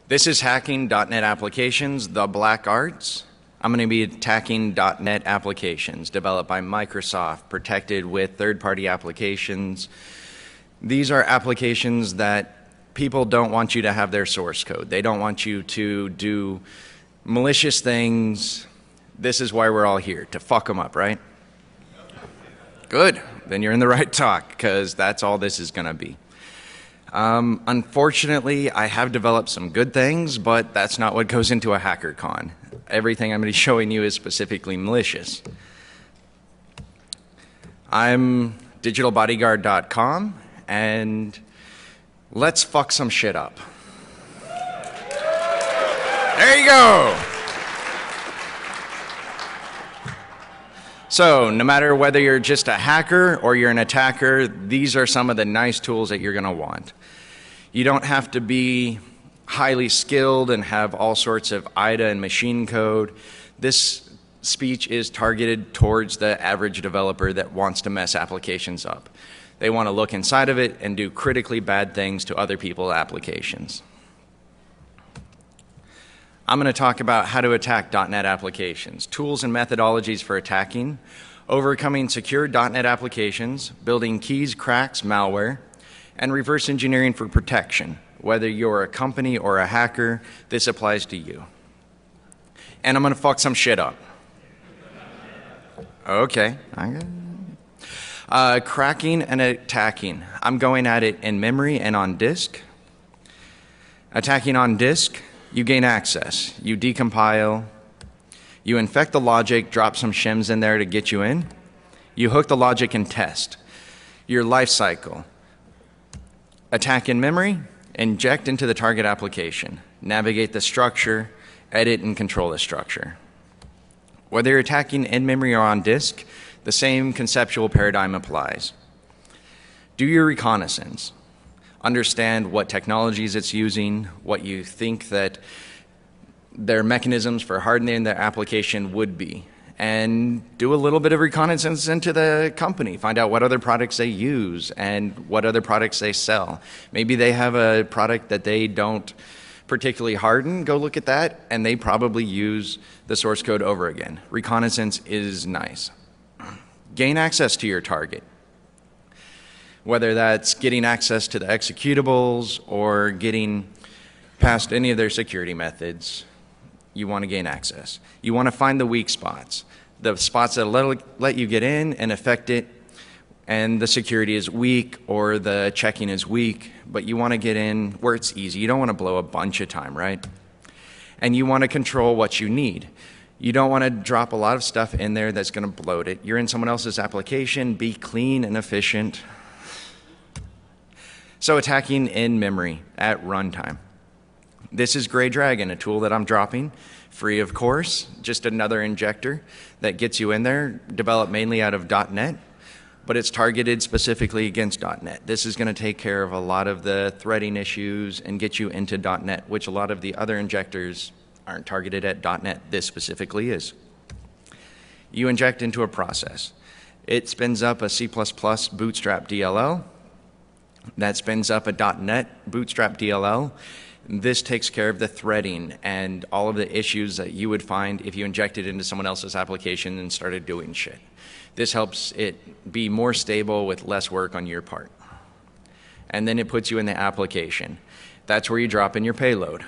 This is hacking .NET applications, the black arts. I'm going to be attacking .NET applications developed by Microsoft, protected with third-party applications. These are applications that people don't want you to have their source code. They don't want you to do malicious things. This is why we're all here, to fuck them up, right? Good. Then you're in the right talk, because that's all this is going to be. Unfortunately, I have developed some good things, but that's not what goes into a HackerCon. Everything I'm going to be showing you is specifically malicious. I'm DigitalbodyGuard.com, and let's fuck some shit up. There you go. So no matter whether you're just a hacker or you're an attacker, these are some of the nice tools that you're going to want. You don't have to be highly skilled and have all sorts of IDA and machine code. This speech is targeted towards the average developer that wants to mess applications up. They want to look inside of it and do critically bad things to other people's applications. I'm going to talk about how to attack .NET applications, tools and methodologies for attacking, overcoming secure .NET applications, building keys, cracks, malware, and reverse engineering for protection. Whether you're a company or a hacker, this applies to you. And I'm going to fuck some shit up. Okay. Cracking and attacking. I'm going at it in memory and on disk. Attacking on disk, you gain access. You decompile. You infect the logic, drop some shims in there to get you in. You hook the logic and test. Your life cycle. Attack in memory, inject into the target application. Navigate the structure, edit and control the structure. Whether you're attacking in memory or on disk, the same conceptual paradigm applies. Do your reconnaissance. Understand what technologies it's using, what you think that their mechanisms for hardening the application would be, and do a little bit of reconnaissance into the company. Find out what other products they use and what other products they sell. Maybe they have a product that they don't particularly harden. Go look at that, and they probably use the source code over again. Reconnaissance is nice. Gain access to your target. Whether that's getting access to the executables or getting past any of their security methods, you want to gain access. You want to find the weak spots, the spots that let you get in and affect it, and the security is weak or the checking is weak, but you want to get in where it's easy. You don't want to blow a bunch of time, right? And you want to control what you need. You don't want to drop a lot of stuff in there that's going to bloat it. You're in someone else's application. Be clean and efficient. So attacking in memory at runtime. This is Gray Dragon, a tool that I'm dropping, free of course, just another injector that gets you in there, developed mainly out of .NET, but it's targeted specifically against .NET. This is going to take care of a lot of the threading issues and get you into .NET, which a lot of the other injectors aren't targeted at .NET. This specifically is. You inject into a process. It spins up a C++ bootstrap DLL. That spins up a .NET bootstrap DLL. This takes care of the threading and all of the issues that you would find if you injected into someone else's application and started doing shit. This helps it be more stable with less work on your part. And then it puts you in the application. That's where you drop in your payload.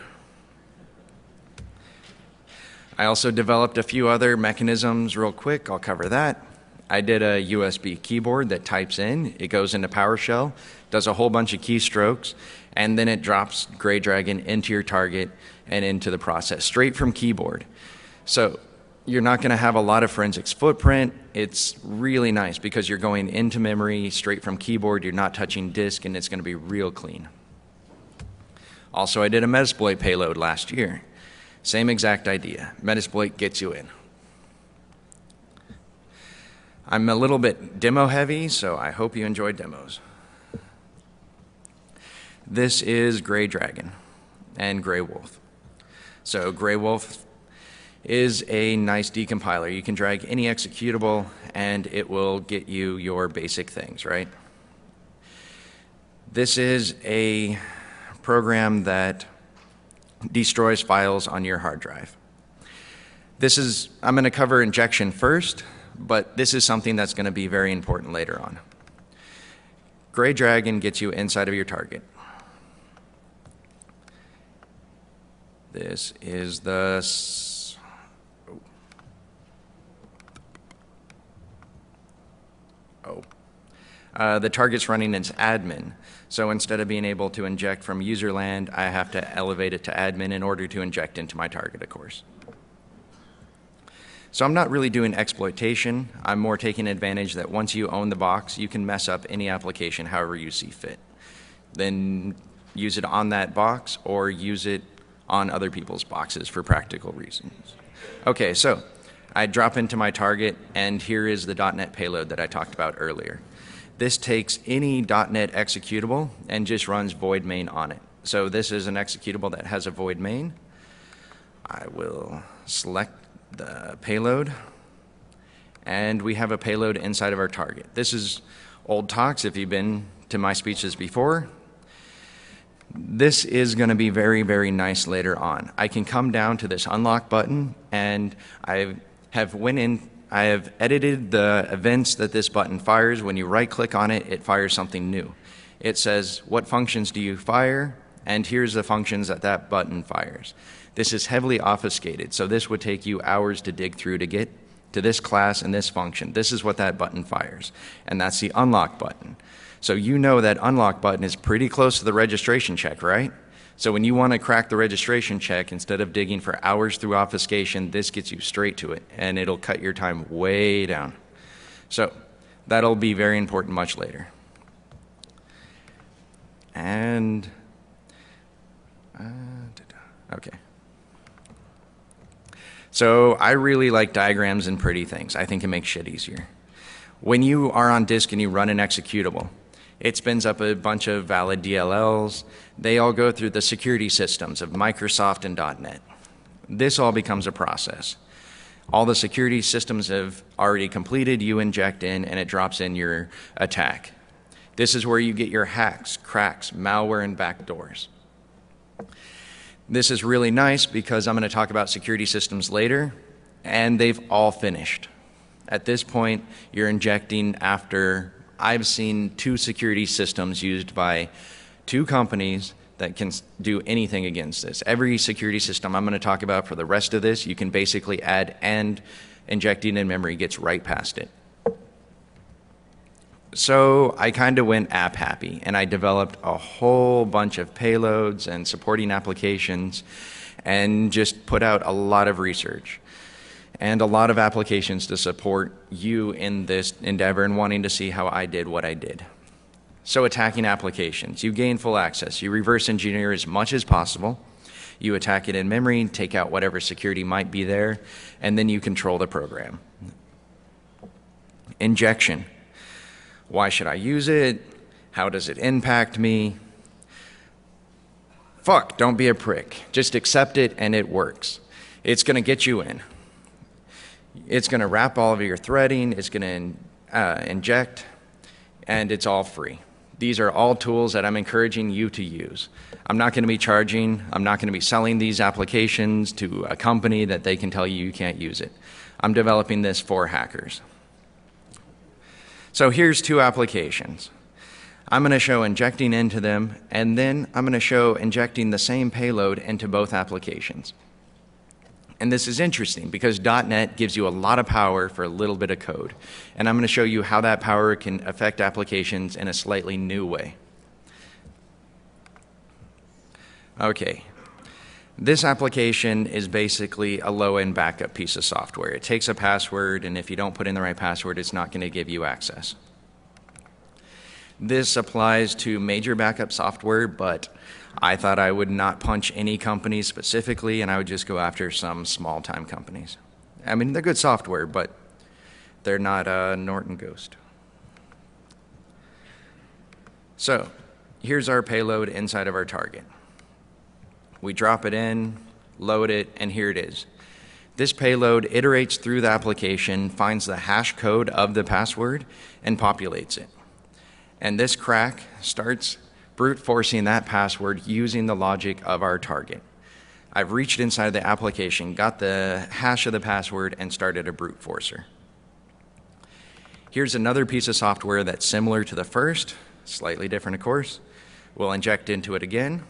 I also developed a few other mechanisms real quick. I'll cover that. I did a USB keyboard that types in. It goes into PowerShell, does a whole bunch of keystrokes, and then it drops Gray Dragon into your target and into the process, straight from keyboard. So you're not going to have a lot of forensics footprint. It's really nice because you're going into memory straight from keyboard. You're not touching disk, and it's going to be real clean. Also, I did a Metasploit payload last year. Same exact idea. Metasploit gets you in. I'm a little bit demo heavy, so I hope you enjoy demos. This is Gray Dragon and Gray Wolf. So Gray Wolf is a nice decompiler. You can drag any executable and it will get you your basic things, right? This is a program that destroys files on your hard drive. I'm going to cover injection first, but this is something that's going to be very important later on. Gray Dragon gets you inside of your target. This is the the target's running as admin. So instead of being able to inject from user land, I have to elevate it to admin in order to inject into my target, of course. So I'm not really doing exploitation. I'm more taking advantage that once you own the box, you can mess up any application however you see fit. Then use it on that box or use it on other people's boxes for practical reasons. Okay, so I drop into my target, and here is the .NET payload that I talked about earlier. This takes any .NET executable and just runs void main on it. So this is an executable that has a void main. I will select the payload, and we have a payload inside of our target. This is old talks if you've been to my speeches before. This is going to be very, very nice later on. I can come down to this unlock button, and I have edited the events that this button fires. When you right-click on it, it fires something new. It says, what functions do you fire? And here's the functions that that button fires. This is heavily obfuscated, so this would take you hours to dig through to get to this class and this function. This is what that button fires, and that's the unlock button. So you know that unlock button is pretty close to the registration check, right? So when you want to crack the registration check, instead of digging for hours through obfuscation, this gets you straight to it, and it'll cut your time way down. So that'll be very important much later. And, okay. So I really like diagrams and pretty things. I think it makes shit easier. When you are on disk and you run an executable, it spins up a bunch of valid DLLs. They all go through the security systems of Microsoft and .NET. This all becomes a process. All the security systems have already completed, you inject in, and it drops in your attack. This is where you get your hacks, cracks, malware, and backdoors. This is really nice because I'm going to talk about security systems later, and they've all finished. At this point, you're injecting after I've seen 2 security systems used by 2 companies that can do anything against this. Every security system I'm going to talk about for the rest of this, you can basically add, and injecting in memory gets right past it. So I kind of went app happy, and I developed a whole bunch of payloads and supporting applications and just put out a lot of research and a lot of applications to support you in this endeavor and wanting to see how I did what I did. So attacking applications, you gain full access. You reverse engineer as much as possible. You attack it in memory, take out whatever security might be there, and then you control the program. Injection. Why should I use it? How does it impact me? Fuck, don't be a prick. Just accept it and it works. It's going to get you in. It's going to wrap all of your threading, it's going to inject, and it's all free. These are all tools that I'm encouraging you to use. I'm not going to be charging, I'm not going to be selling these applications to a company that they can tell you you can't use it. I'm developing this for hackers. So here's 2 applications. I'm going to show injecting into them, and then I'm going to show injecting the same payload into both applications. And this is interesting because .NET gives you a lot of power for a little bit of code. And I'm going to show you how that power can affect applications in a slightly new way. Okay. This application is basically a low-end backup piece of software. It takes a password, and if you don't put in the right password, it's not going to give you access. This applies to major backup software, but I thought I would not punch any companies specifically, and I would just go after some small-time companies. I mean, they're good software, but they're not Norton Ghost. So here's our payload inside of our target. We drop it in, load it, and here it is. This payload iterates through the application, finds the hash code of the password, and populates it. And this crack starts brute forcing that password using the logic of our target. I've reached inside the application, got the hash of the password, and started a brute forcer. Here's another piece of software that's similar to the first, slightly different of course. We'll inject into it again.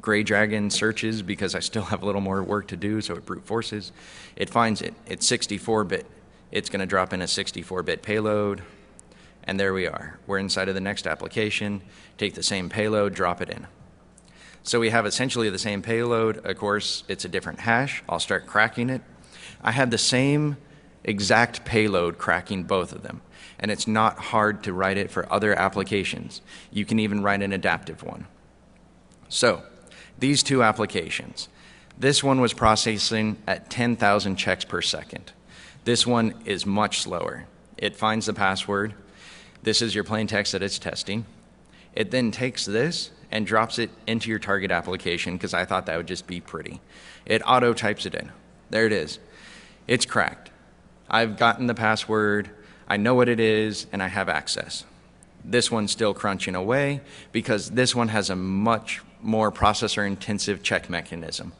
Gray Dragon searches because I still have a little more work to do, so it brute forces. It finds it. It's 64-bit. It's going to drop in a 64-bit payload, and there we are. We're inside of the next application. Take the same payload, drop it in. So we have essentially the same payload. Of course, it's a different hash. I'll start cracking it. I had the same exact payload cracking both of them, and it's not hard to write it for other applications. You can even write an adaptive one. So these two applications, this one was processing at 10,000 checks per second. This one is much slower. It finds the password. This is your plain text that it's testing. It then takes this and drops it into your target application because I thought that would just be pretty. It auto types it in. There it is. It's cracked. I've gotten the password, I know what it is, and I have access. This one's still crunching away because this one has a much more processor-intensive check mechanism.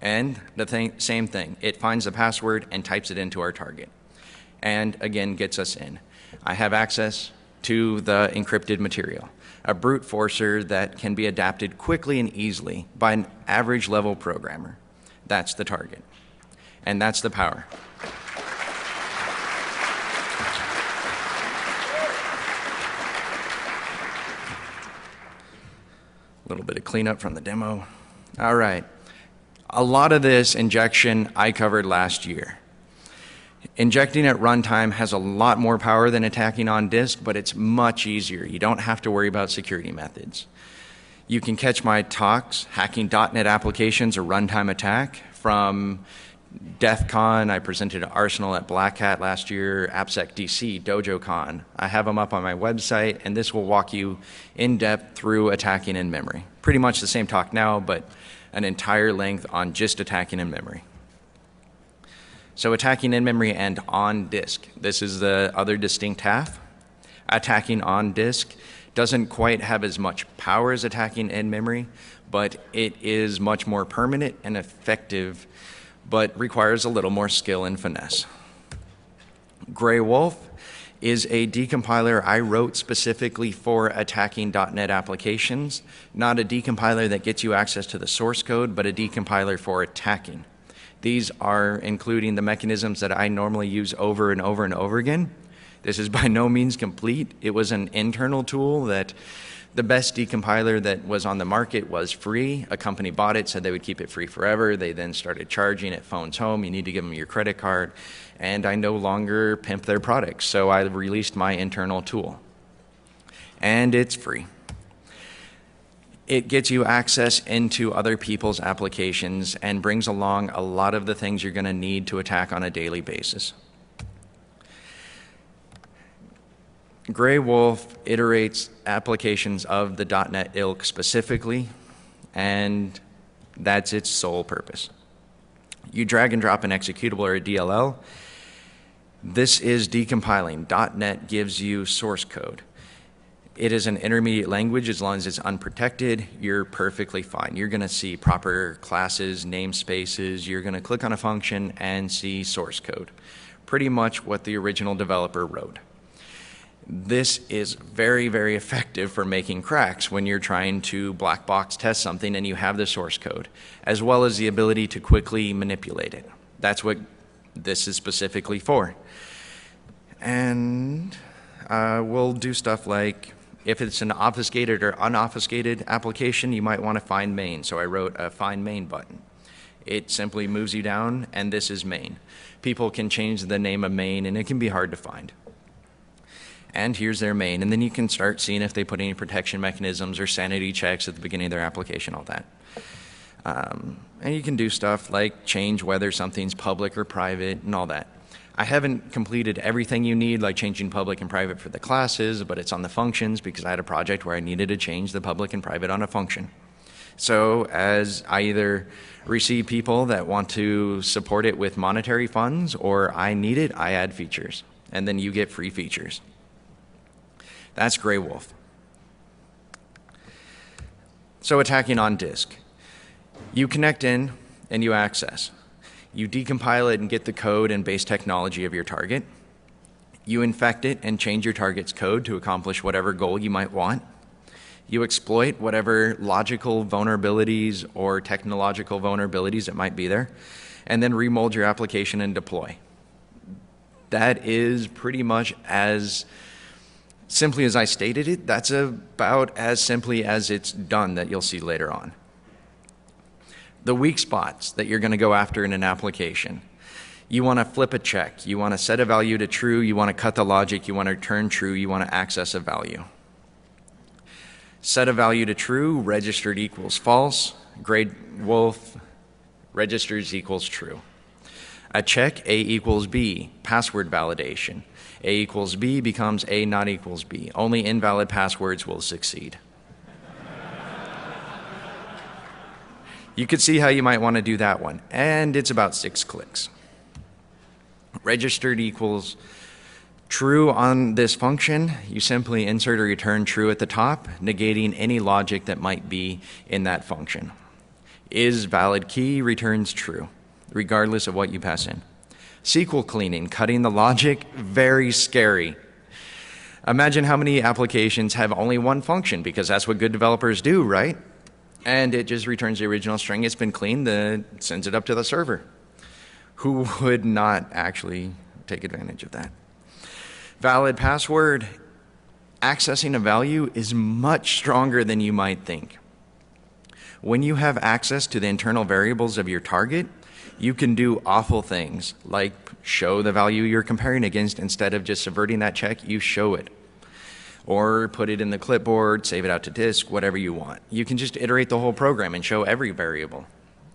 And the same thing, it finds the password and types it into our target. And again, gets us in. I have access to the encrypted material, a brute forcer that can be adapted quickly and easily by an average level programmer. That's the target. And that's the power. A little bit of cleanup from the demo. All right. A lot of this injection I covered last year. Injecting at runtime has a lot more power than attacking on disk, but it's much easier. You don't have to worry about security methods. You can catch my talks, Hacking .NET Applications, a Runtime Attack, from DEFCON. I presented at Arsenal at Blackhat last year, AppSec DC, DojoCon. I have them up on my website, and this will walk you in depth through attacking in memory. Pretty much the same talk now, but an entire length on just attacking in memory. So attacking in memory and on disk. This is the other distinct half. Attacking on disk doesn't quite have as much power as attacking in memory, but it is much more permanent and effective, but requires a little more skill and finesse. Grey Wolf is a decompiler I wrote specifically for attacking .NET applications, not a decompiler that gets you access to the source code, but a decompiler for attacking. These are including the mechanisms that I normally use over and over and over again. This is by no means complete. It was an internal tool that the best decompiler that was on the market was free. A company bought it, said they would keep it free forever. They then started charging at phones home. You need to give them your credit card. And I no longer pimp their products, so I released my internal tool. And it's free. It gets you access into other people's applications and brings along a lot of the things you're going to need to attack on a daily basis. Grey Wolf iterates applications of the .NET ilk specifically, and that's its sole purpose. You drag and drop an executable or a DLL. This is decompiling. .NET gives you source code. It is an intermediate language. As long as it's unprotected, you're perfectly fine. You're going to see proper classes, namespaces. You're going to click on a function and see source code. Pretty much what the original developer wrote. This is very, very effective for making cracks when you're trying to black box test something and you have the source code, as well as the ability to quickly manipulate it. That's what this is specifically for. And we'll do stuff like, if it's an obfuscated or unobfuscated application, you might want to find main. So I wrote a find main button. It simply moves you down, and this is main. People can change the name of main, and it can be hard to find. And here's their main, and then you can start seeing if they put any protection mechanisms or sanity checks at the beginning of their application, all that. And you can do stuff like change whether something's public or private and all that. I haven't completed everything you need, like changing public and private for the classes, but it's on the functions because I had a project where I needed to change the public and private on a function. So as I either receive people that want to support it with monetary funds or I need it, I add features, and then you get free features. That's Grey Wolf. So attacking on disk. You connect in and you access. You decompile it and get the code and base technology of your target. You infect it and change your target's code to accomplish whatever goal you might want. You exploit whatever logical vulnerabilities or technological vulnerabilities that might be there, and then remold your application and deploy. That is pretty much as simply as I stated it. That's about as simply as it's done that you'll see later on. The weak spots that you're going to go after in an application. You want to flip a check. You want to set a value to true. You want to cut the logic. You want to return true. You want to access a value. Set a value to true, registered equals false. Grade wolf, registers equals true. A check, A equals B, password validation. A equals B becomes A not equals B. Only invalid passwords will succeed. You could see how you might want to do that one, and it's about 6 clicks. Registered equals true on this function. You simply insert or return true at the top, negating any logic that might be in that function. Is valid key returns true, regardless of what you pass in. SQL cleaning, cutting the logic, very scary. Imagine how many applications have only one function, because that's what good developers do, right? And it just returns the original string. It's been cleaned, sends it up to the server. Who would not actually take advantage of that? Valid password, accessing a value is much stronger than you might think. When you have access to the internal variables of your target, you can do awful things like show the value you're comparing against. Instead of just subverting that check, you show it. Or put it in the clipboard, save it out to disk, whatever you want. You can just iterate the whole program and show every variable.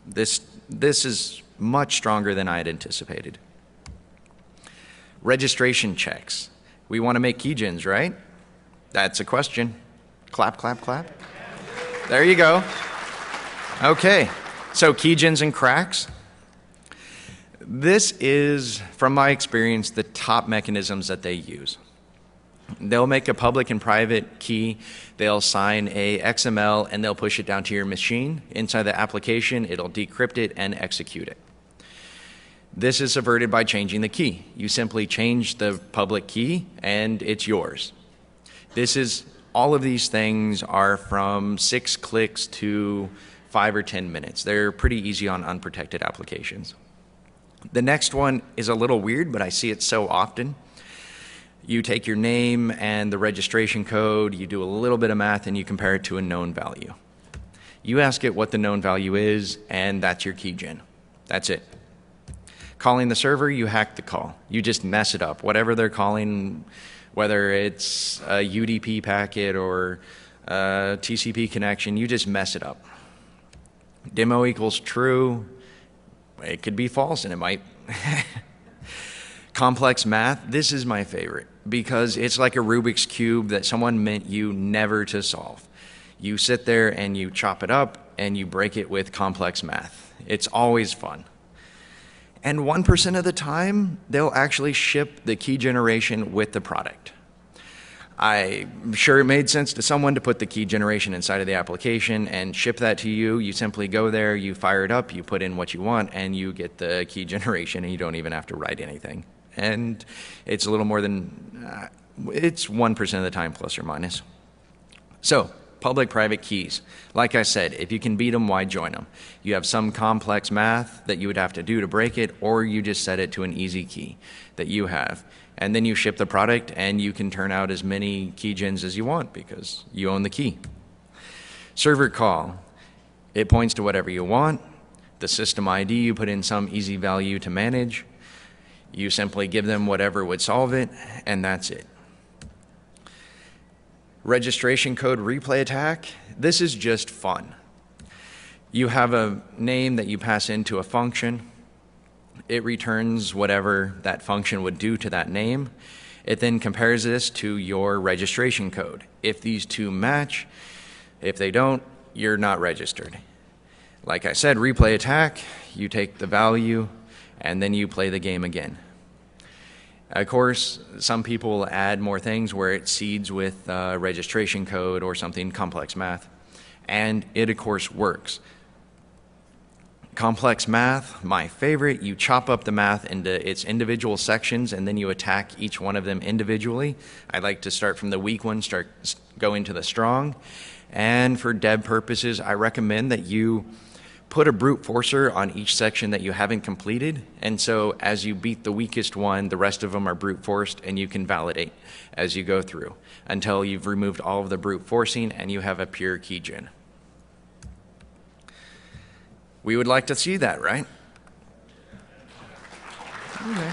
This is much stronger than I had anticipated. Registration checks. We want to make KeyGens, right? That's a question. Clap, clap, clap. There you go. Okay, so KeyGens and cracks. This is, from my experience, the top mechanisms that they use. They'll make a public and private key, they'll sign a XML, and they'll push it down to your machine. Inside the application, it'll decrypt it and execute it. This is subverted by changing the key. You simply change the public key, and it's yours. All of these things are from 6 clicks to 5 or 10 minutes. They're pretty easy on unprotected applications. The next one is a little weird, but I see it so often. You take your name and the registration code, you do a little bit of math, and you compare it to a known value. You ask it what the known value is, and that's your keygen. That's it. Calling the server, you hack the call. You just mess it up. Whatever they're calling, whether it's a UDP packet or a TCP connection, you just mess it up. Demo equals true. It could be false, and it might. Complex math, this is my favorite because it's like a Rubik's Cube that someone meant you never to solve. You sit there and you chop it up and you break it with complex math. It's always fun. And 1% of the time, they'll actually ship the key generation with the product. I'm sure it made sense to someone to put the key generation inside of the application and ship that to you. You simply go there, you fire it up, you put in what you want, and you get the key generation, and you don't even have to write anything. And it's a little more than, it's 1% of the time, plus or minus. So, public-private keys. Like I said, if you can beat them, why join them? You have some complex math that you would have to do to break it, or you just set it to an easy key that you have. And then you ship the product, and you can turn out as many keygens as you want because you own the key. Server call. It points to whatever you want. The system ID, you put in some easy value to manage. You simply give them whatever would solve it, and that's it. Registration code replay attack. This is just fun. You have a name that you pass into a function. It returns whatever that function would do to that name. It then compares this to your registration code. If these two match, if they don't, you're not registered. Like I said, replay attack, you take the value and then you play the game again. Of course, some people will add more things where it seeds with registration code or something complex math, and it of course works. Complex math, my favorite. You chop up the math into its individual sections and then you attack each one of them individually. I like to start from the weak one, go into the strong. And for dev purposes, I recommend that you put a brute forcer on each section that you haven't completed. And so as you beat the weakest one, the rest of them are brute forced and you can validate as you go through until you've removed all of the brute forcing and you have a pure keygen. We would like to see that, right? Okay.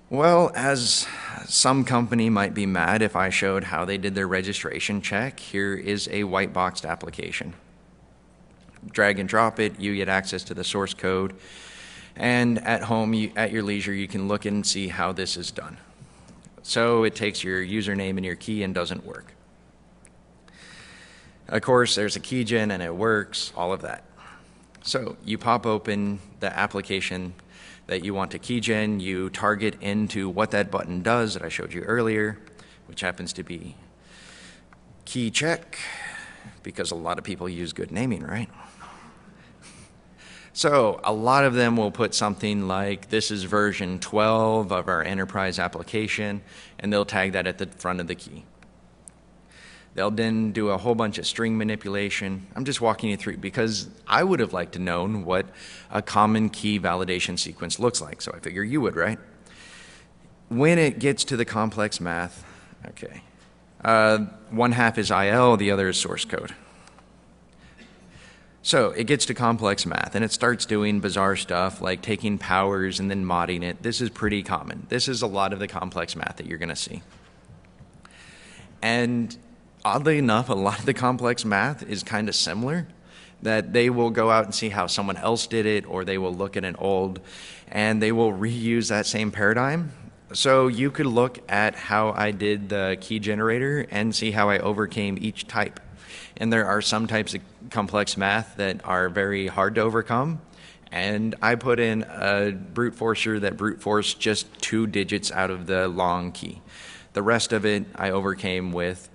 Well, as some company might be mad if I showed how they did their registration check, here is a white boxed application. Drag and drop it, you get access to the source code, and at home, at your leisure, you can look and see how this is done. So it takes your username and your key and doesn't work. Of course, there's a keygen and it works, all of that. So you pop open the application that you want to keygen, you target into what that button does that I showed you earlier, which happens to be key check, because a lot of people use good naming, right? So a lot of them will put something like, this is version 12 of our enterprise application, and they'll tag that at the front of the key. They'll then do a whole bunch of string manipulation. I'm just walking you through because I would have liked to know what a common key validation sequence looks like, so I figure you would, right? When it gets to the complex math, okay, one half is IL, the other is source code. So it gets to complex math and it starts doing bizarre stuff like taking powers and then modding it. This is pretty common. This is a lot of the complex math that you're going to see. And oddly enough, a lot of the complex math is kind of similar, that they will go out and see how someone else did it, or they will look at an old, and they will reuse that same paradigm. So you could look at how I did the key generator and see how I overcame each type. And there are some types of complex math that are very hard to overcome. And I put in a brute forcer that brute forced just 2 digits out of the long key. The rest of it I overcame with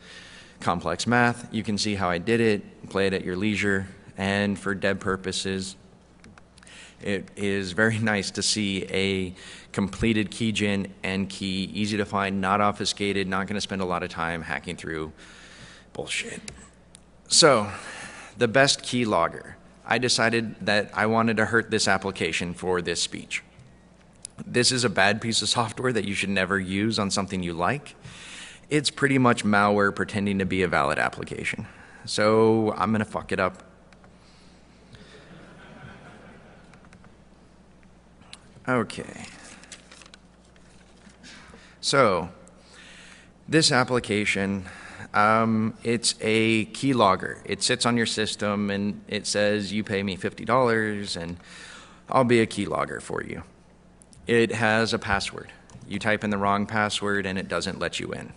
complex math. You can see how I did it, play it at your leisure, and for dev purposes, it is very nice to see a completed keygen and key, easy to find, not obfuscated, not going to spend a lot of time hacking through bullshit. So, the best key logger. I decided that I wanted to hurt this application for this speech. This is a bad piece of software that you should never use on something you like. It's pretty much malware pretending to be a valid application. So I'm going to fuck it up. Okay. So this application, it's a key logger. It sits on your system and it says you pay me $50 and I'll be a key logger for you. It has a password. You type in the wrong password and it doesn't let you in.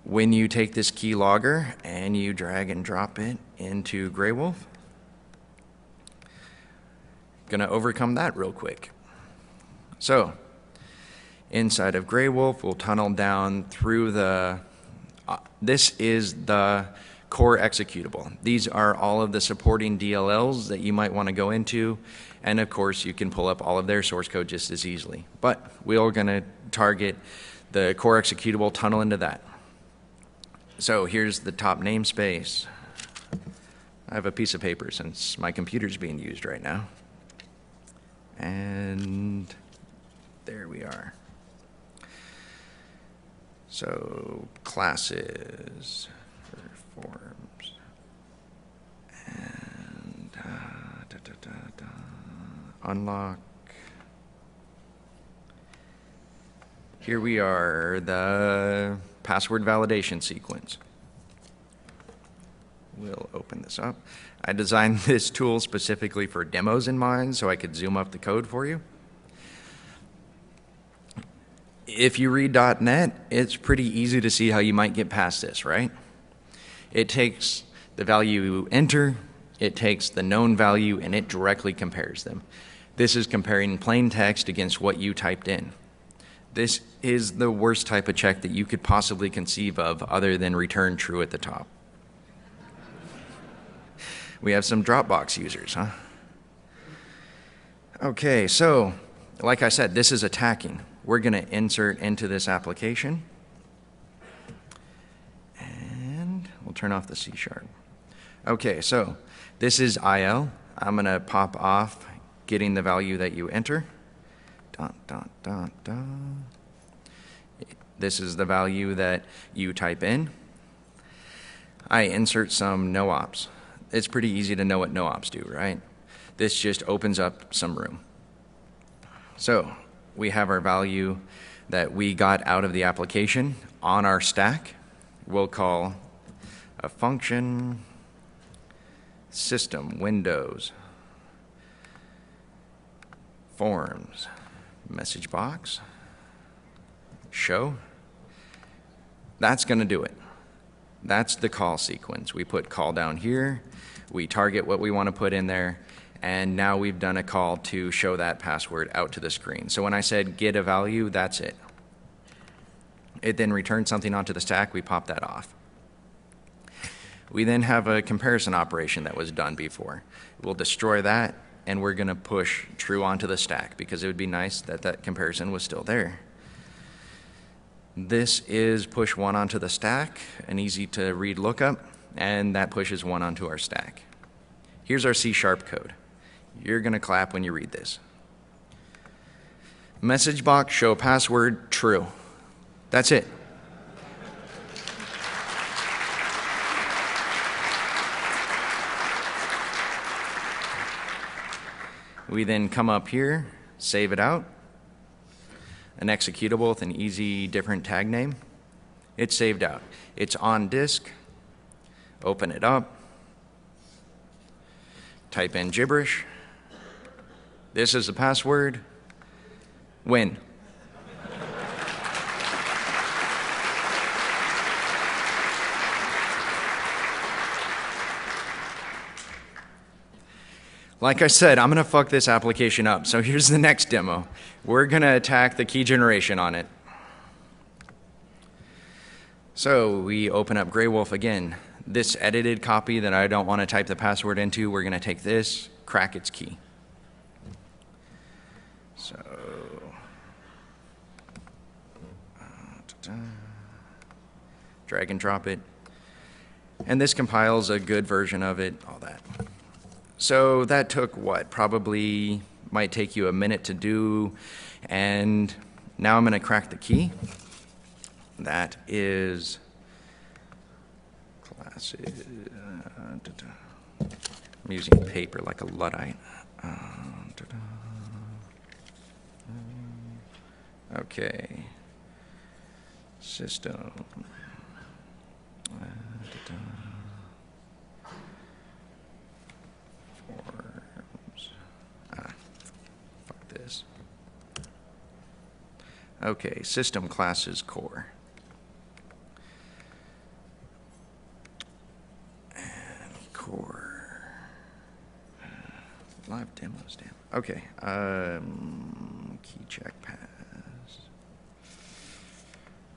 When you take this key logger and you drag and drop it into Grey Wolf, gonna overcome that real quick. So inside of Grey Wolf, we'll tunnel down through the, this is the core executable. These are all of the supporting DLLs that you might want to go into, and of course you can pull up all of their source code just as easily. But we're gonna target the core executable, tunnel into that. So here's the top namespace. I have a piece of paper since my computer's being used right now. And there we are. So classes, forms, and unlock. Here we are, the password validation sequence. We'll open this up. I designed this tool specifically for demos in mind so I could zoom up the code for you. If you read .NET, it's pretty easy to see how you might get past this, right? It takes the value you enter, it takes the known value, and it directly compares them. This is comparing plain text against what you typed in. This is the worst type of check that you could possibly conceive of other than return true at the top. We have some Dropbox users, huh? Okay, so like I said, this is attacking. We're going to insert into this application. And we'll turn off the C#. Okay, so this is IL. I'm going to pop off getting the value that you enter. Dun, dun, dun, dun. This is the value that you type in. I insert some no-ops. It's pretty easy to know what no-ops do, right? This just opens up some room. So we have our value that we got out of the application on our stack. We'll call a function system windows forms message box show. That's going to do it. That's the call sequence. We put call down here, we target what we want to put in there, and now we've done a call to show that password out to the screen. So when I said get a value, that's it. It then returns something onto the stack, we pop that off. We then have a comparison operation that was done before. We'll destroy that, and we're going to push true onto the stack because it would be nice that that comparison was still there. This is push 1 onto the stack, an easy to read lookup, and that pushes 1 onto our stack. Here's our C# code. You're going to clap when you read this. Message box show password true. That's it. We then come up here, save it out. An executable with an easy different tag name. It's saved out. It's on disk. Open it up. Type in gibberish. This is the password. Win. Like I said, I'm going to fuck this application up. So here's the next demo. We're going to attack the key generation on it. So we open up Grey Wolf again. This edited copy that I don't want to type the password into, we're going to take this, crack its key. So drag and drop it. And this compiles a good version of it, all that. So that took what? Probably might take you a minute to do. And now I'm going to crack the key. That is classes. I'm using paper like a Luddite. Okay. System. Fuck this. Okay, system classes core. And core. Live demos, damn. Okay. Key check pass.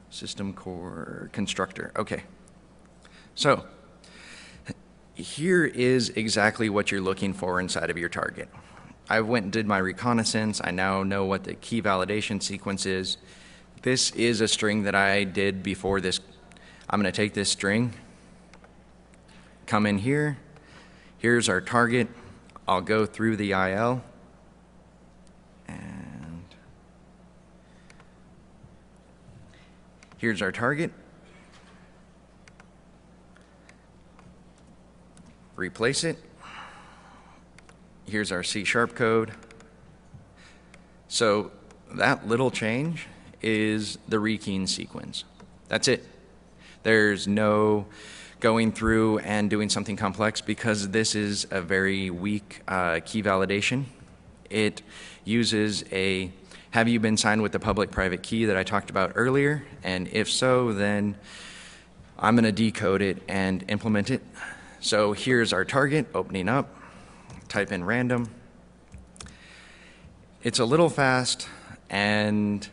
System core constructor. Okay. So here is exactly what you're looking for inside of your target. I went and did my reconnaissance. I now know what the key validation sequence is. This is a string that I did before this. I'm going to take this string, come in here. Here's our target. I'll go through the IL. And here's our target. Replace it. Here's our C# code. So that little change is the rekeying sequence. That's it. There's no going through and doing something complex because this is a very weak key validation. It uses a have you been signed with the public-private key that I talked about earlier, and if so, then I'm going to decode it and implement it. So here's our target opening up. Type in random. It's a little fast, and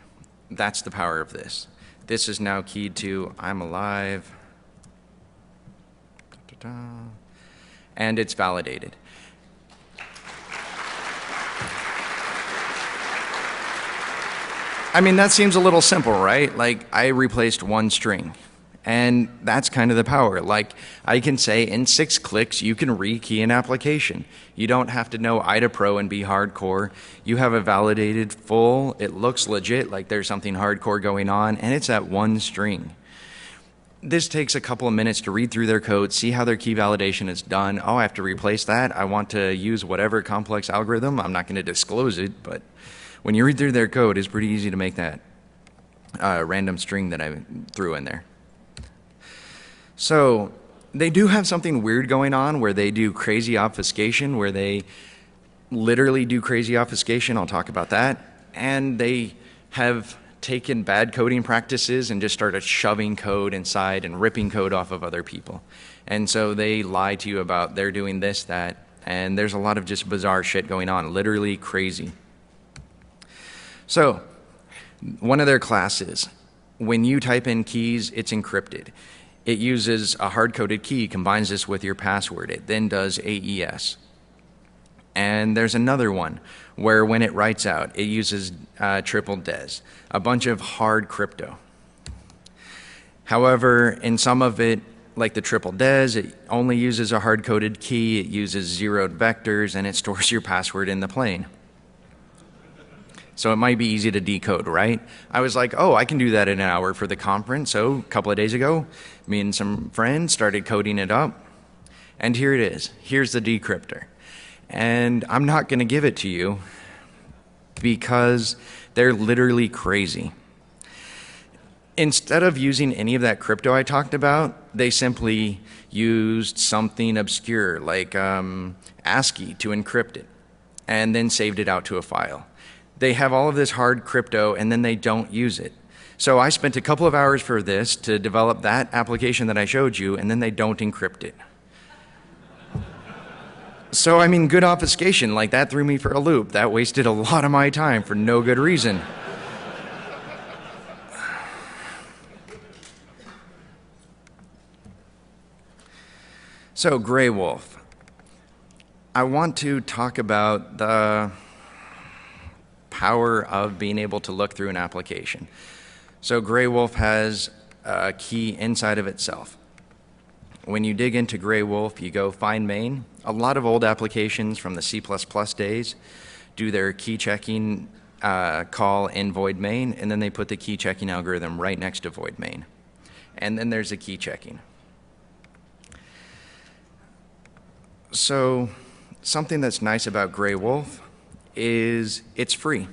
that's the power of this. This is now keyed to I'm alive. and it's validated. I mean, that seems a little simple, right? Like, I replaced one string. And that's kind of the power. Like, I can say in 6 clicks, you can rekey an application. You don't have to know IDA Pro and be hardcore. You have a validated full, it looks legit, like there's something hardcore going on, and it's that one string. This takes a couple of minutes to read through their code, see how their key validation is done. Oh, I have to replace that. I want to use whatever complex algorithm. I'm not going to disclose it, but when you read through their code, it's pretty easy to make that random string that I threw in there. So they do have something weird going on where they do crazy obfuscation, where they literally do crazy obfuscation. I'll talk about that. And they have taken bad coding practices and just started shoving code inside and ripping code off of other people. And so they lie to you about they're doing this, that, and there's a lot of just bizarre shit going on, literally crazy. So one of their classes, when you type in keys, it's encrypted. It uses a hard-coded key, combines this with your password. It then does AES. And there's another one where when it writes out, it uses triple DES, a bunch of hard crypto. However, in some of it, like the triple DES, it only uses a hard-coded key, it uses zeroed vectors, and it stores your password in the plane. So it might be easy to decode, right? I was like, oh, I can do that in an hour for the conference. So a couple of days ago, me and some friends started coding it up. And here it is. Here's the decryptor. And I'm not going to give it to you because they're literally crazy. Instead of using any of that crypto I talked about, they simply used something obscure like ASCII to encrypt it and then saved it out to a file. They have all of this hard crypto and then they don't use it. So I spent a couple of hours for this to develop that application that I showed you, and then they don't encrypt it. So I mean, good obfuscation, like that threw me for a loop. That wasted a lot of my time for no good reason. So Gray Wolf. I want to talk about the power of being able to look through an application. So Gray Wolf has a key inside of itself. When you dig into Gray Wolf, you go find main. A lot of old applications from the C++ days do their key checking call in void main, and then they put the key checking algorithm right next to void main. And then there's a key checking. So something that's nice about Gray Wolf is it's free.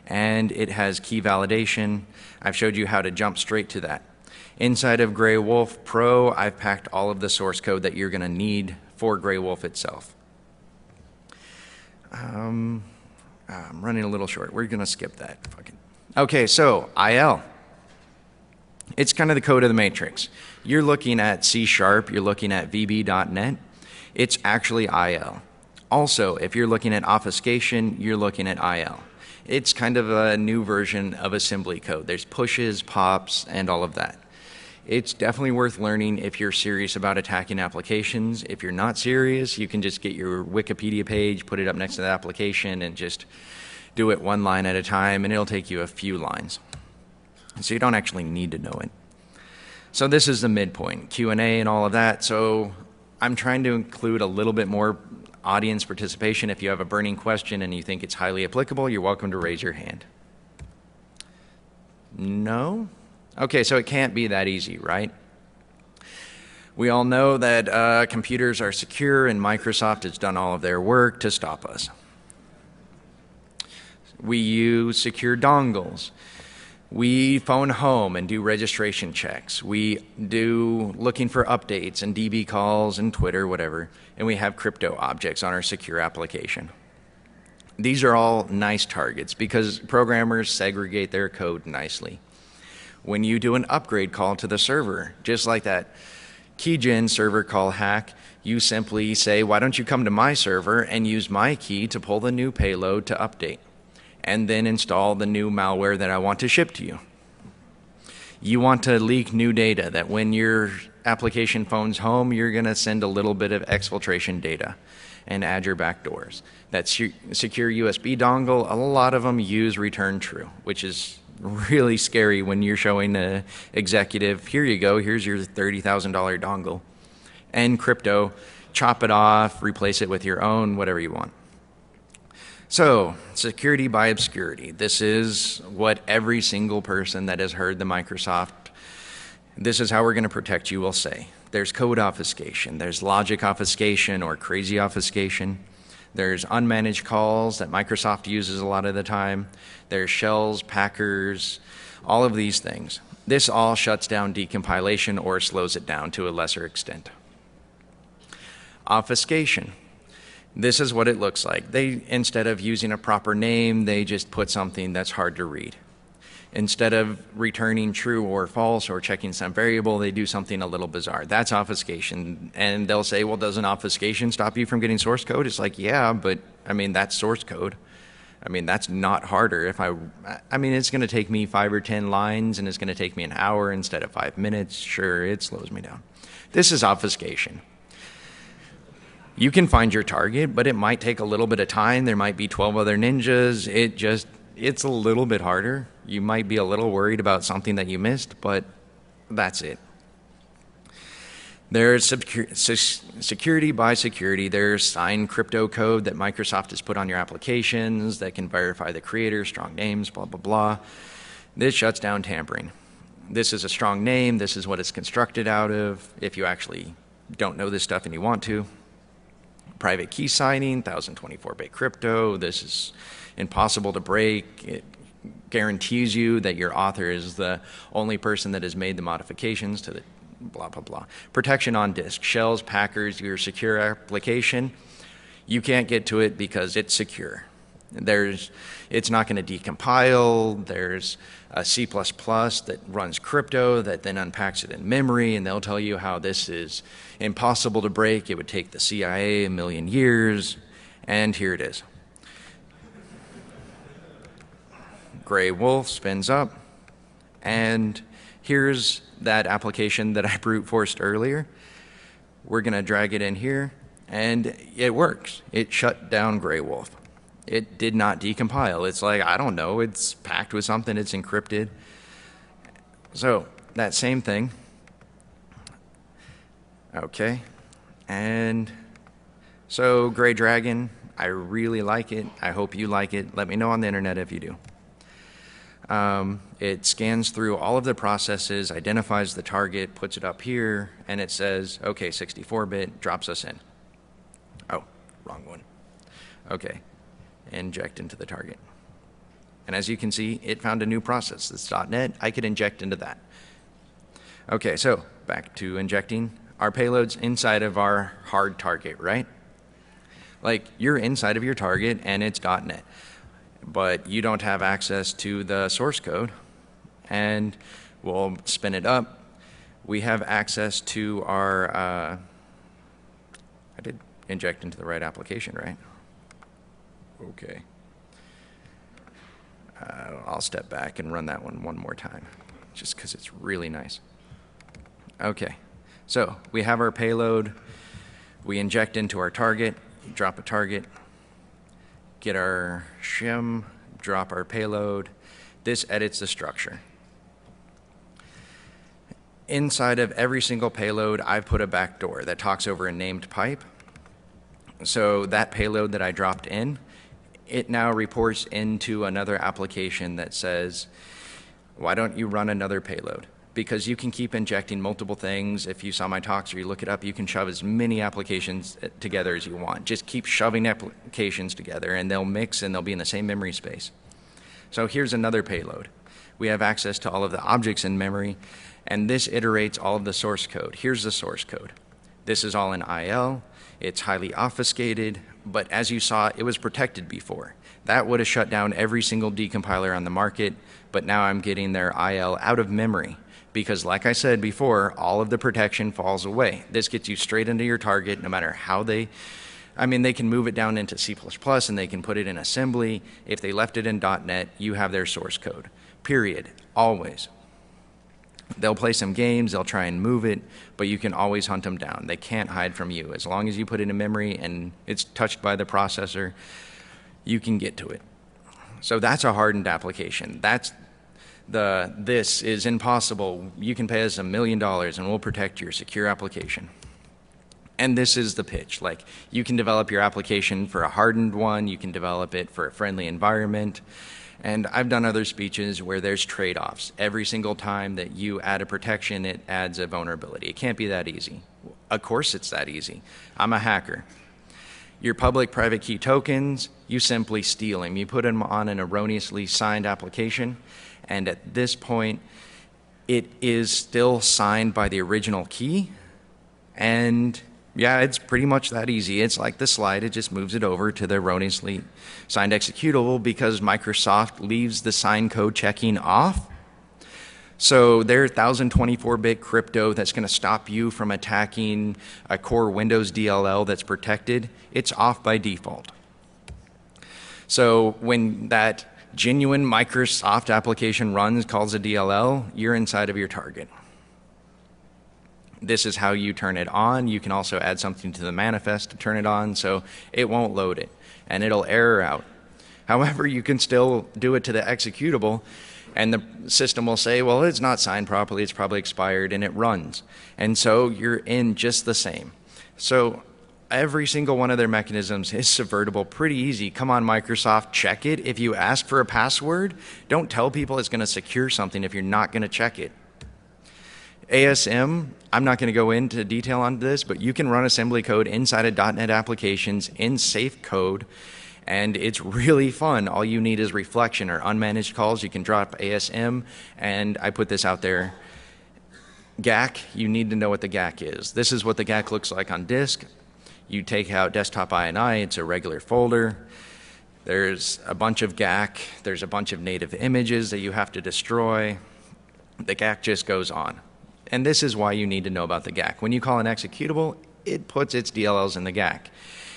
And it has key validation. I've showed you how to jump straight to that. Inside of Gray Wolf Pro, I've packed all of the source code that you're going to need for Gray Wolf itself. I'm running a little short. We're going to skip that. Okay, so IL. It's kind of the code of the matrix. You're looking at C#, you're looking at VB.NET. It's actually IL. Also, if you're looking at obfuscation, you're looking at IL. It's kind of a new version of assembly code. There's pushes, pops, and all of that. It's definitely worth learning if you're serious about attacking applications. If you're not serious, you can just get your Wikipedia page, put it up next to the application, and just do it one line at a time, and it'll take you a few lines. So you don't actually need to know it. So this is the midpoint, Q&A and all of that. So I'm trying to include a little bit more audience participation. If you have a burning question and you think it's highly applicable, you're welcome to raise your hand. No? Okay, so it can't be that easy, right? We all know that computers are secure and Microsoft has done all of their work to stop us. We use secure dongles. We phone home and do registration checks. We do looking for updates and DB calls and Twitter, whatever, and we have crypto objects on our secure application. These are all nice targets because programmers segregate their code nicely. When you do an upgrade call to the server, just like that KeyGen server call hack, you simply say, why don't you come to my server and use my key to pull the new payload to update, and then install the new malware that I want to ship to you. You want to leak new data that when your application phone's home, you're going to send a little bit of exfiltration data and add your backdoors. That secure USB dongle, a lot of them use return true, which is really scary when you're showing an executive, here you go, here's your $30,000 dongle. And crypto, chop it off, replace it with your own, whatever you want. So, security by obscurity. This is what every single person that has heard the Microsoft, this is how we're going to protect you will say. There's code obfuscation, there's logic obfuscation or crazy obfuscation. There's unmanaged calls that Microsoft uses a lot of the time. There's shells, packers, all of these things. This all shuts down decompilation or slows it down to a lesser extent. Obfuscation. This is what it looks like. They, instead of using a proper name, they just put something that's hard to read. Instead of returning true or false or checking some variable, they do something a little bizarre. That's obfuscation. And they'll say, well, doesn't obfuscation stop you from getting source code? It's like, yeah, but I mean, that's source code. I mean, that's not harder. If I mean, it's going to take me 5 or 10 lines and it's going to take me an hour instead of 5 minutes. Sure, it slows me down. This is obfuscation. You can find your target, but it might take a little bit of time. There might be 12 other ninjas. It's a little bit harder. You might be a little worried about something that you missed, but that's it. There's security by security. There's signed crypto code that Microsoft has put on your applications that can verify the creator, strong names, blah, blah, blah. This shuts down tampering. This is a strong name. This is what it's constructed out of if you actually don't know this stuff and you want to. Private key signing, 1024-bit crypto. This is impossible to break. It guarantees you that your author is the only person that has made the modifications to the blah, blah, blah. Protection on disk, shells, packers, your secure application. You can't get to it because it's secure. It's not going to decompile. There's a C++ that runs crypto that then unpacks it in memory, and they'll tell you how this is impossible to break. It would take the CIA a million years, and here it is. Gray wolf spins up, and here's that application that I brute forced earlier. We're going to drag it in here, and it works. It shut down Gray wolf. It did not decompile. It's like, I don't know, it's packed with something, it's encrypted. So, that same thing. Okay, and so Gray Dragon, I really like it. I hope you like it. Let me know on the internet if you do. It scans through all of the processes, identifies the target, puts it up here, and it says, okay, 64-bit, drops us in. Oh, wrong one. Okay. Inject into the target. And as you can see, it found a new process. This .NET, I could inject into that. Okay, so back to injecting. Our payload's inside of our hard target, right? Like, you're inside of your target and it's .NET, but you don't have access to the source code, and we'll spin it up. We have access to our, I did inject into the right application, right? Okay. I'll step back and run that one more time, just because it's really nice. Okay, so we have our payload. We inject into our target, drop a target, get our shim, drop our payload. This edits the structure. Inside of every single payload, I've put a backdoor that talks over a named pipe. So that payload that I dropped in, it now reports into another application that says, why don't you run another payload? Because you can keep injecting multiple things. If you saw my talks or you look it up, you can shove as many applications together as you want. Just keep shoving applications together and they'll mix and they'll be in the same memory space. So here's another payload. We have access to all of the objects in memory, and this iterates all of the source code. Here's the source code. This is all in IL. It's highly obfuscated, but as you saw, it was protected before. That would have shut down every single decompiler on the market, but now I'm getting their IL out of memory because, like I said before, all of the protection falls away. This gets you straight into your target no matter how they can move it down into C++ and they can put it in assembly. If they left it in .NET, you have their source code, period, always. They'll play some games, they'll try and move it, but you can always hunt them down. They can't hide from you. As long as you put it in memory and it's touched by the processor, you can get to it. So that's a hardened application. This is impossible. You can pay us $1 million and we'll protect your secure application. And this is the pitch. Like, you can develop your application for a hardened one, you can develop it for a friendly environment. And I've done other speeches where there's trade-offs. Every single time that you add a protection, it adds a vulnerability. It can't be that easy. Of course it's that easy. I'm a hacker. Your public private key tokens, you simply steal them. You put them on an erroneously signed application, and at this point, it is still signed by the original key, and yeah, it's pretty much that easy. It's like the slide, it just moves it over to the erroneously signed executable because Microsoft leaves the sign code checking off. So their 1024-bit crypto that's going to stop you from attacking a core Windows DLL that's protected, it's off by default. So when that genuine Microsoft application runs, calls a DLL, you're inside of your target. This is how you turn it on. You can also add something to the manifest to turn it on, so it won't load it, and it'll error out. However, you can still do it to the executable, and the system will say, well, it's not signed properly, it's probably expired, and it runs. And so you're in just the same. So every single one of their mechanisms is subvertible, pretty easy. Come on, Microsoft, check it. If you ask for a password, don't tell people it's going to secure something if you're not going to check it. ASM, I'm not going to go into detail on this, but you can run assembly code inside of .NET applications in safe code, and it's really fun. All you need is reflection or unmanaged calls. You can drop ASM, and I put this out there. GAC, you need to know what the GAC is. This is what the GAC looks like on disk. You take out desktop INI, it's a regular folder. There's a bunch of GAC, there's a bunch of native images that you have to destroy. The GAC just goes on. And this is why you need to know about the GAC. When you call an executable, it puts its DLLs in the GAC.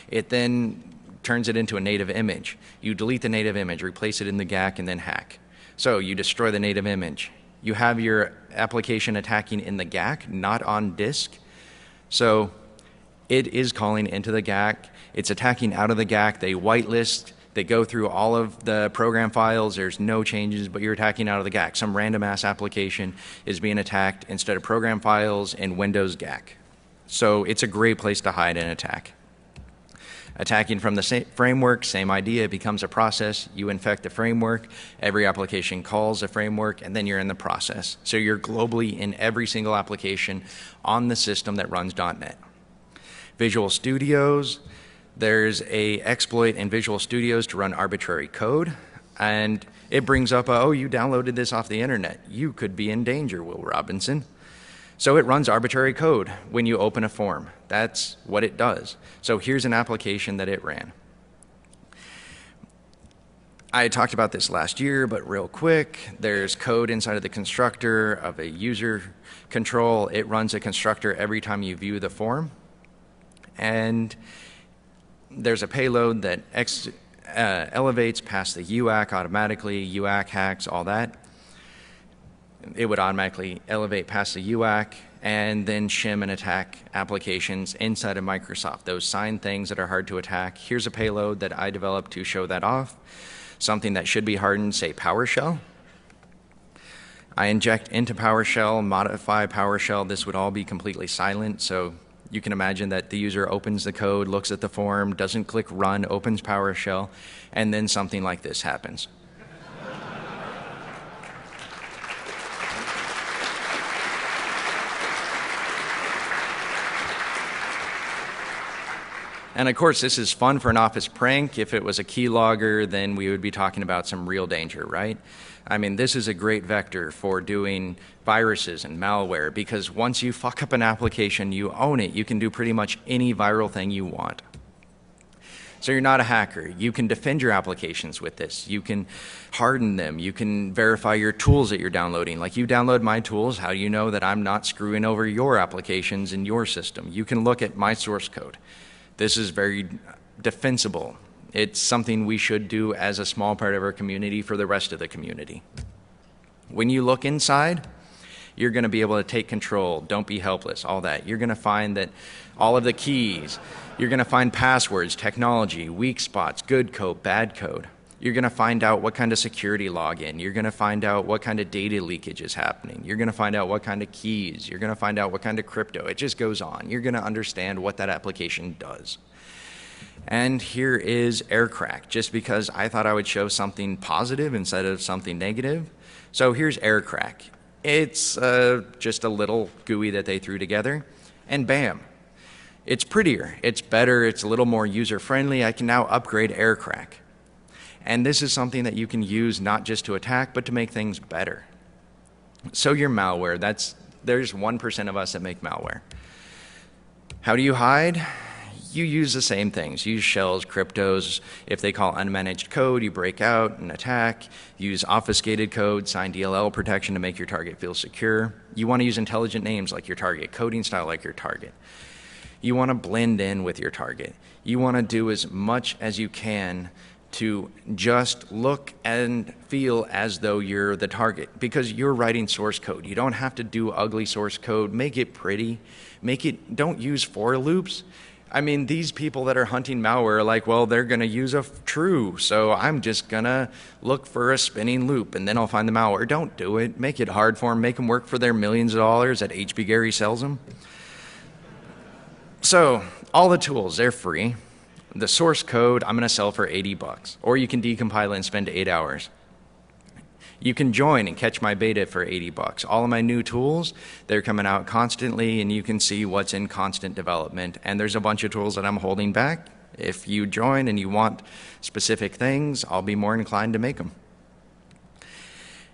It then turns it into a native image. You delete the native image, replace it in the GAC, and then hack. So you destroy the native image. You have your application attacking in the GAC, not on disk. So it is calling into the GAC. It's attacking out of the GAC. They whitelist. They go through all of the program files. There's no changes, but you're attacking out of the GAC. Some random ass application is being attacked instead of program files in Windows GAC. So it's a great place to hide and attack. Attacking from the same framework, same idea, it becomes a process. You infect the framework, every application calls a framework, and then you're in the process. So you're globally in every single application on the system that runs .NET. Visual Studios, there's a exploit in Visual Studios to run arbitrary code, and it brings up, oh, you downloaded this off the internet. You could be in danger, Will Robinson. So it runs arbitrary code when you open a form. That's what it does. So here's an application that it ran. I talked about this last year, but real quick, there's code inside of the constructor of a user control. It runs a constructor every time you view the form. And there's a payload that elevates past the UAC automatically, UAC hacks, all that. It would automatically elevate past the UAC and then shim and attack applications inside of Microsoft, those signed things that are hard to attack. Here's a payload that I developed to show that off. Something that should be hardened, say PowerShell. I inject into PowerShell, modify PowerShell. This would all be completely silent, so you can imagine that the user opens the code, looks at the form, doesn't click run, opens PowerShell, and then something like this happens. And of course, this is fun for an office prank. If it was a keylogger, then we would be talking about some real danger, right? I mean, this is a great vector for doing viruses and malware, because once you fuck up an application, you own it. You can do pretty much any viral thing you want. So you're not a hacker. You can defend your applications with this. You can harden them. You can verify your tools that you're downloading. Like, you download my tools, how do you know that I'm not screwing over your applications in your system? You can look at my source code. This is very defensible. It's something we should do as a small part of our community for the rest of the community. When you look inside, You're going to be able to take control. Don't be helpless, all that. You're going to find that all of the keys. You're going to find passwords, technology, weak spots, good code, bad code. You're going to find out what kind of security login. You're going to find out what kind of data leakage is happening. You're going to find out what kind of keys. You're going to find out what kind of crypto. It just goes on. You're going to understand what that application does. And here is AirCrack, just because I thought I would show something positive instead of something negative. So here's AirCrack. It's just a little GUI that they threw together, and bam. It's prettier, it's better, it's a little more user-friendly. I can now upgrade AirCrack. And this is something that you can use not just to attack, but to make things better. So your malware, there's 1% of us that make malware. How do you hide? You use the same things. Use shells, cryptos. If they call unmanaged code, you break out and attack. Use obfuscated code, sign DLL protection to make your target feel secure. You want to use intelligent names like your target, coding style like your target. You want to blend in with your target. You want to do as much as you can to just look and feel as though you're the target, because you're writing source code. You don't have to do ugly source code. Make it pretty. Don't use for loops. I mean, these people that are hunting malware are like, well, they're going to use a true, so I'm just going to look for a spinning loop, and then I'll find the malware. Don't do it. Make it hard for them. Make them work for their millions of dollars that HB Gary sells them. So all the tools, they're free. The source code, I'm going to sell for $80, or you can decompile it and spend 8 hours. You can join and catch my beta for $80. All of my new tools, they're coming out constantly, and you can see what's in constant development. And there's a bunch of tools that I'm holding back. If you join and you want specific things, I'll be more inclined to make them.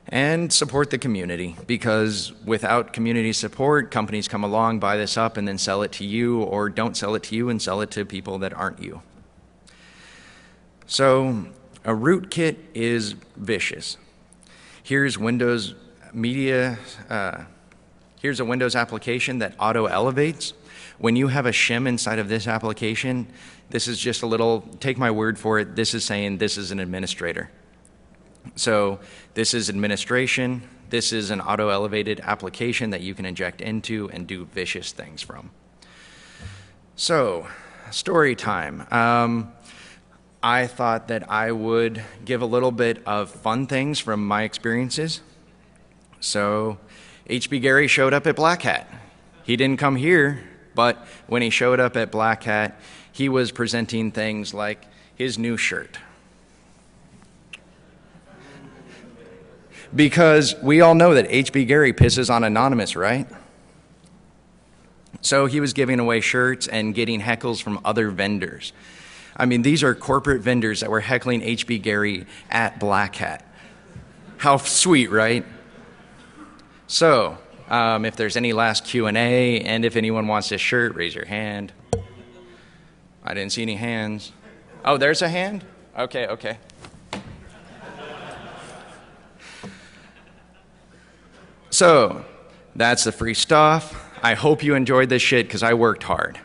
And support the community, because without community support, companies come along, buy this up, and then sell it to you, or don't sell it to you and sell it to people that aren't you. So a rootkit is vicious. Here's Windows Media. Here's a Windows application that auto-elevates. When you have a shim inside of this application, this is just a little, take my word for it, this is saying this is an administrator. So this is administration. This is an auto-elevated application that you can inject into and do vicious things from. So, story time. I thought that I would give a little bit of fun things from my experiences. So, HB Gary showed up at Blackhat. He didn't come here, but when he showed up at Blackhat, he was presenting things like his new shirt. Because we all know that HB Gary pisses on Anonymous, right? So he was giving away shirts and getting heckles from other vendors. I mean, these are corporate vendors that were heckling HB Gary at Blackhat. How sweet, right? So, if there's any last Q&A, and if anyone wants this shirt, raise your hand. I didn't see any hands. Oh, there's a hand? Okay, okay. So, that's the free stuff. I hope you enjoyed this shit because I worked hard.